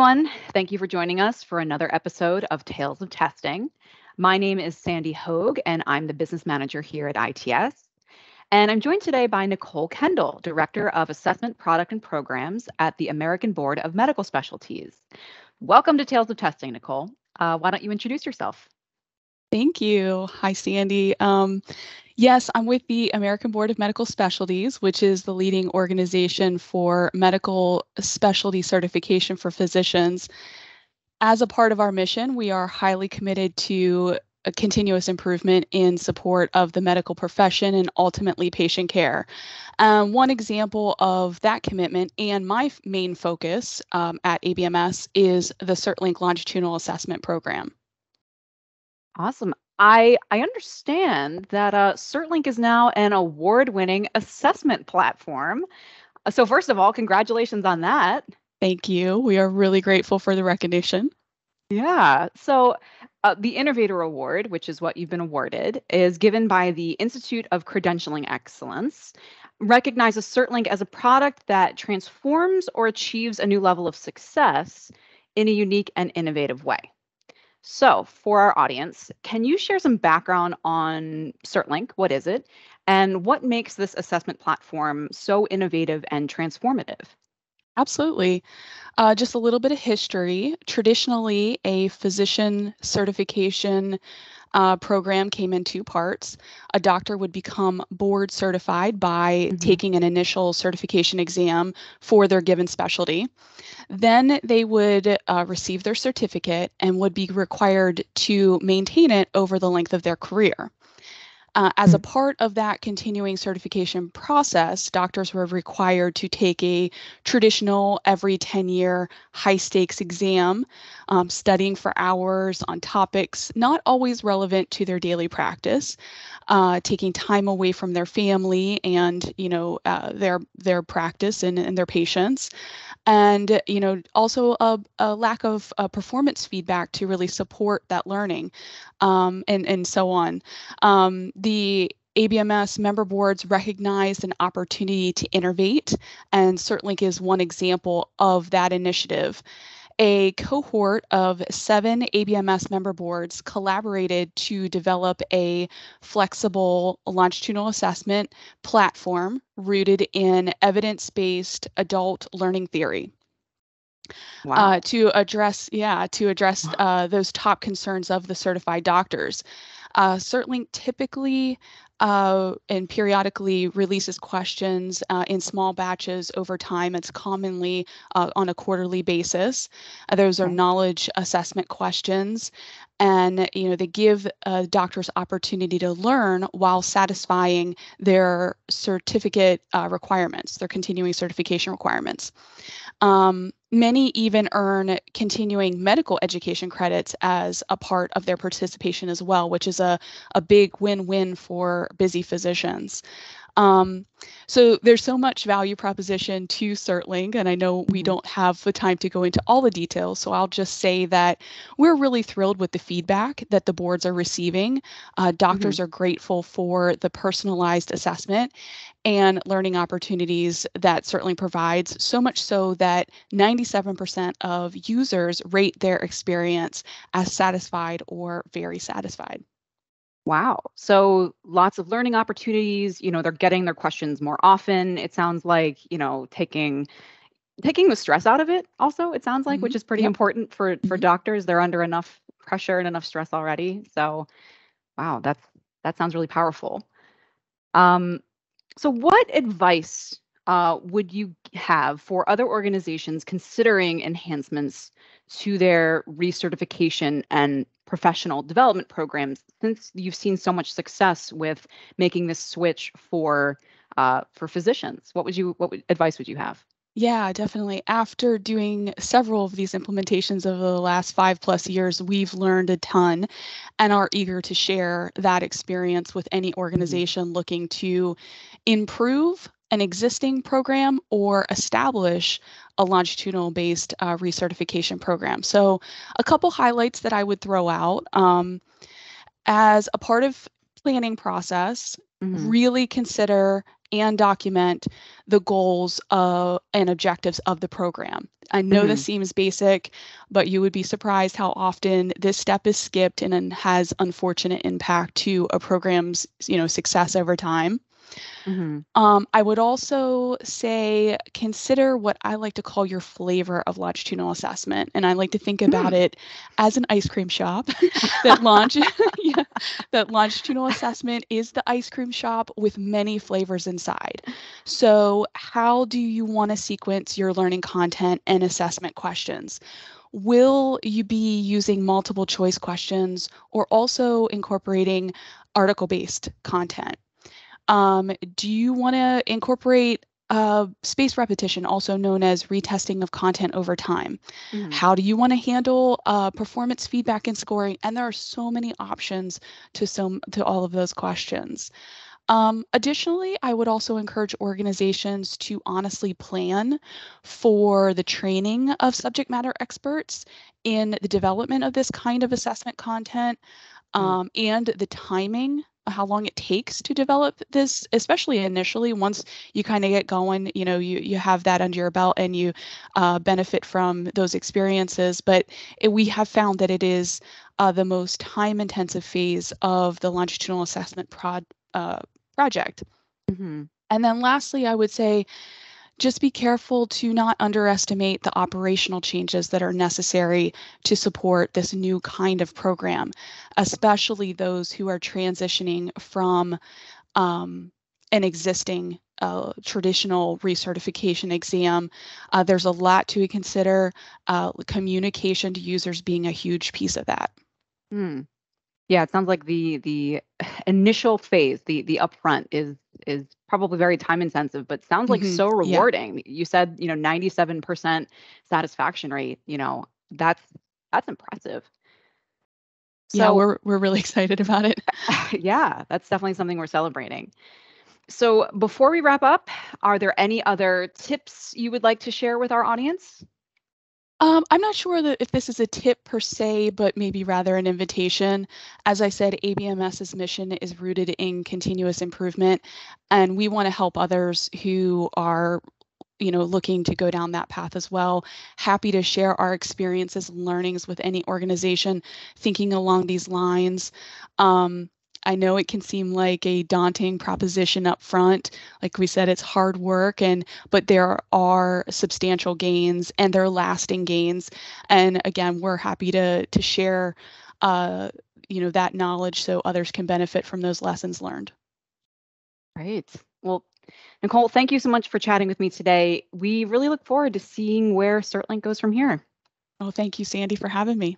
everyone. Thank you for joining us for another episode of Tales of Testing. My name is Sandy Hogg, and I'm the business manager here at ITS. And I'm joined today by Nicole Kendall, Director of Assessment, Product, and Programs at the American Board of Medical Specialties. Welcome to Tales of Testing, Nicole. Why don't you introduce yourself? Thank you. Hi, Sandy. Yes, I'm with the American Board of Medical Specialties, which is the leading organization for medical specialty certification for physicians. As a part of our mission, we are highly committed to a continuous improvement in support of the medical profession and ultimately patient care. One example of that commitment and my main focus at ABMS is the CertLink longitudinal assessment program. Awesome. I understand that CertLink is now an award-winning assessment platform. So first of all, congratulations on that. Thank you. We are really grateful for the recognition. Yeah. So the Innovator Award, which is what you've been awarded, is given by the Institute of Credentialing Excellence, recognizes CertLink as a product that transforms or achieves a new level of success in a unique and innovative way. So for our audience, can you share some background on CertLink? What is it? And what makes this assessment platform so innovative and transformative? Absolutely. Just a little bit of history. Traditionally, a physician certification program came in two parts. A doctor would become board certified by taking an initial certification exam for their given specialty. Then they would receive their certificate and would be required to maintain it over the length of their career. As a part of that continuing certification process, doctors were required to take a traditional every 10-year high-stakes exam, studying for hours on topics not always relevant to their daily practice, taking time away from their family and their practice and their patients, and also a lack of performance feedback to really support that learning, and so on. The ABMS member boards recognized an opportunity to innovate, and CertLink is one example of that initiative. A cohort of 7 ABMS member boards collaborated to develop a flexible longitudinal assessment platform rooted in evidence-based adult learning theory. Wow. To address those top concerns of the certified doctors. CertLink typically and periodically releases questions in small batches over time. It's commonly on a quarterly basis. Those are knowledge assessment questions, and they give doctors opportunity to learn while satisfying their certificate requirements, their continuing certification requirements. Many even earn continuing medical education credits as a part of their participation as well, which is a big win-win for busy physicians. So there's so much value proposition to CertLink, and I know we don't have the time to go into all the details, so I'll just say that we're really thrilled with the feedback that the boards are receiving. Doctors are grateful for the personalized assessment and learning opportunities that CertLink provides, so much so that 97% of users rate their experience as satisfied or very satisfied. Wow. So lots of learning opportunities, they're getting their questions more often. It sounds like, taking the stress out of it also, it sounds like, which is pretty important for doctors. They're under enough pressure and enough stress already. So, wow, that sounds really powerful. So what advice would you have for other organizations considering enhancements to their recertification and professional development programs, since you've seen so much success with making this switch for physicians? What advice would you have? Yeah, definitely. After doing several of these implementations over the last 5+ years, we've learned a ton and are eager to share that experience with any organization looking to improve an existing program or establish a longitudinal-based recertification program. So a couple highlights that I would throw out. As a part of planning process, really consider and document the goals and objectives of the program. I know this seems basic, but you would be surprised how often this step is skipped and has unfortunate impact to a program's, success over time. I would also say consider what I like to call your flavor of longitudinal assessment. And I like to think about it as an ice cream shop. that longitudinal assessment is the ice cream shop with many flavors inside. So how do you want to sequence your learning content and assessment questions? Will you be using multiple choice questions or also incorporating article-based content? Do you want to incorporate spaced repetition, also known as retesting of content over time? How do you want to handle performance feedback and scoring? And there are so many options to all of those questions. Additionally, I would also encourage organizations to honestly plan for the training of subject matter experts in the development of this kind of assessment content and the timing, how long it takes to develop this, especially initially. Once you kind of get going, you have that under your belt and you benefit from those experiences. But we have found that it is the most time-intensive phase of the longitudinal assessment project. And then lastly, I would say just be careful to not underestimate the operational changes that are necessary to support this new kind of program, especially those who are transitioning from an existing traditional recertification exam. There's a lot to consider, communication to users being a huge piece of that. Yeah, it sounds like the initial phase, the upfront is probably very time intensive, but sounds like so rewarding. Yeah. You said, 97% satisfaction rate, that's impressive. So, yeah, we're really excited about it. Yeah, that's definitely something we're celebrating. So before we wrap up, are there any other tips you would like to share with our audience? I'm not sure that if this is a tip per se, but maybe rather an invitation. As I said, ABMS's mission is rooted in continuous improvement, and we want to help others who are looking to go down that path as well. Happy to share our experiences and learnings with any organization thinking along these lines. I know it can seem like a daunting proposition up front. Like we said, it's hard work, but there are substantial gains and they're lasting gains. And again, we're happy to share that knowledge so others can benefit from those lessons learned. Great. Well, Nicole, thank you so much for chatting with me today. We really look forward to seeing where CertLink goes from here. Oh, thank you, Sandy, for having me.